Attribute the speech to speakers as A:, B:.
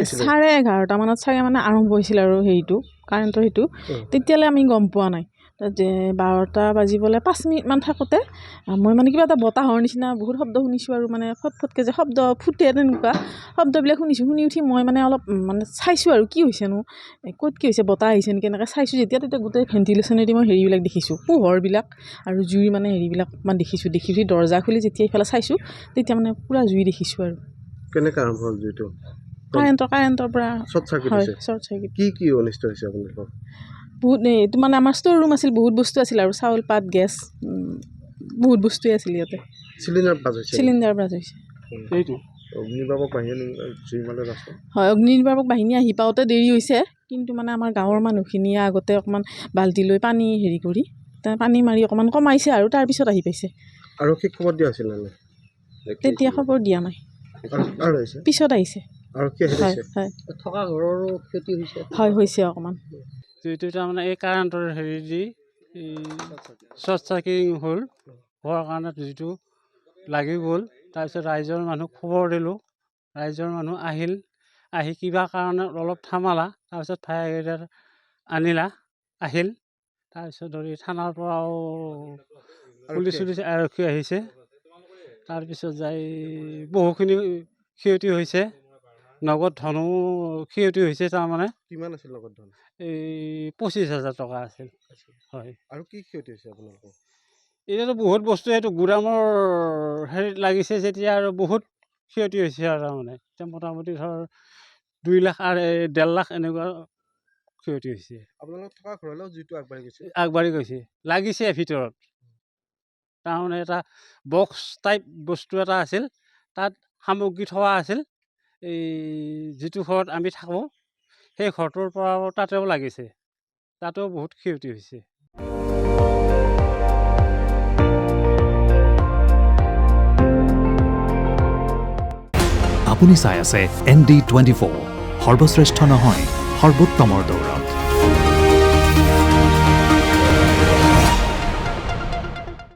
A: হৈছিলে
B: 11:30 মানত চাগে মানে আৰম্ভ হৈছিল আৰু হেৰিটো কাৰেণ্টৰ সেইটো তেতিয়ালৈ আমি গম পোৱা নাই 12টা বাজিবলৈ 5 মিনিটমান থাকোঁতে মই মানে কিবা এটা বতাহৰ নিচিনা বহুত শব্দ শুনিছোঁ আৰু মানে ফটফটকৈ যে শব্দ ফুটে তেনেকুৱা শব্দবিলাক শুনিছোঁ শুনি উঠি মই মানে অলপ মানে চাইছোঁ আৰু কি হৈছেনো ক'ত কি হৈছে বতাহ আহিছে নেকি এনেকৈ চাইছোঁ যেতিয়া তেতিয়া গোটেই ভেণ্টিলেশ্যনেদি মই হেৰিবিলাক দেখিছোঁ পোহৰবিলাক আৰু জুইৰ মানে হেৰিবিলাক অকণমান দেখিছোঁ দেখি দৰ্জা খুলি যেতিয়া এইফালে চাইছোঁ তেতিয়া মানে পূৰা জুই দেখিছোঁ আৰু
A: কেনেকৈ আৰম্ভ হ'ল জুইটো
B: কাৰেণ্টৰ পৰা
A: শ্বৰ্ট চাৰ্কিট
B: হয়
A: হৈছে
B: শ্বৰ্ট চাৰ্কিট
A: কি অনিষ্ট হৈছে আপোনালোকৰ
B: বহুত এইটো মানে আমাৰ ষ্ট'ৰ ৰুম আছিল বহুত বস্তু আছিল আৰু চাউল পাত গেছ বহুত বস্তুৱে আছিল ইয়াতে
A: চিলিণ্ডাৰ বাজ হৈছে
B: চিলিণ্ডাৰ ব্ৰাছ হৈছে
A: এইটো অগ্নিবাপক বাহিনী জুইমালে ৰাস্তা
B: হয় অগ্নিনিৰ্বাপক বাহিনী আহি পাওঁতে দেৰি হৈছে কিন্তু মানে আমাৰ গাঁৱৰ মানুহখিনিয়ে আগতে অকণমান বাল্টি লৈ পানী হেৰি কৰি পানী মাৰি অকণমান কমাইছে আৰু তাৰপিছত আহি পাইছে
A: আৰক্ষীক খবৰ দিয়া আছিল নে
B: তেতিয়া খবৰ দিয়া নাই
A: আৰু হৈছে
B: পিছত আহিছে
A: আৰক্ষী আহি
B: হয়
A: পাইছে
B: হয়
C: থকা ঘৰৰো ক্ষতি হৈছে
B: হয় হৈছে অকণমান
C: যিটো তাৰমানে এই কাৰেণ্টৰ হেৰি দি শ্বৰ্ট চাৰ্কিং হ'ল হোৱাৰ কাৰণে যিটো লাগি গ'ল তাৰপিছত ৰাইজৰ মানুহ খবৰ দিলোঁ ৰাইজৰ মানুহ আহি কিবা কাৰণত অলপ থামালা তাৰপিছত ফায়াৰ ব্ৰিগেড আনিলা আহিল তাৰপিছত ধৰি থানাৰ পৰাও পুলিচ আৰক্ষী আহিছে তাৰপিছত যাই বহুখিনি ক্ষতি হৈছে নগদ ধনো ক্ষতি হৈছে তাৰমানে
A: কিমান আছিল নগদ ধন
C: এই 25,000 টকা আছিল হয়
A: আৰু কি ক্ষতি হৈছে আপোনালোকৰ
C: এতিয়াতো বহুত বস্তু এইটো গুদামৰ হেৰিত লাগিছে যেতিয়া আৰু বহুত ক্ষতি হৈছে আৰু তাৰমানে এতিয়া মোটামুটি ধৰ 2 লাখ আৰু 1.5 লাখ এনেকুৱা ক্ষতি হৈছে
A: আপোনালোক থকা ঘৰলৈও জুইটো
C: আগবাঢ়ি গৈছে লাগিছে ভিতৰত তাৰমানে এটা বক্স টাইপ বস্তু এটা আছিল তাত সামগ্ৰী থোৱা আছিল এই যিটো ঘৰত আমি থাকোঁ সেই ঘৰটোৰ পৰা তাতেও লাগিছে তাতেও বহুত ক্ষতি হৈছে
D: আপুনি চাই আছে ND24 সৰ্বশ্ৰেষ্ঠ নহয় সৰ্বোত্তমৰ দৌৰ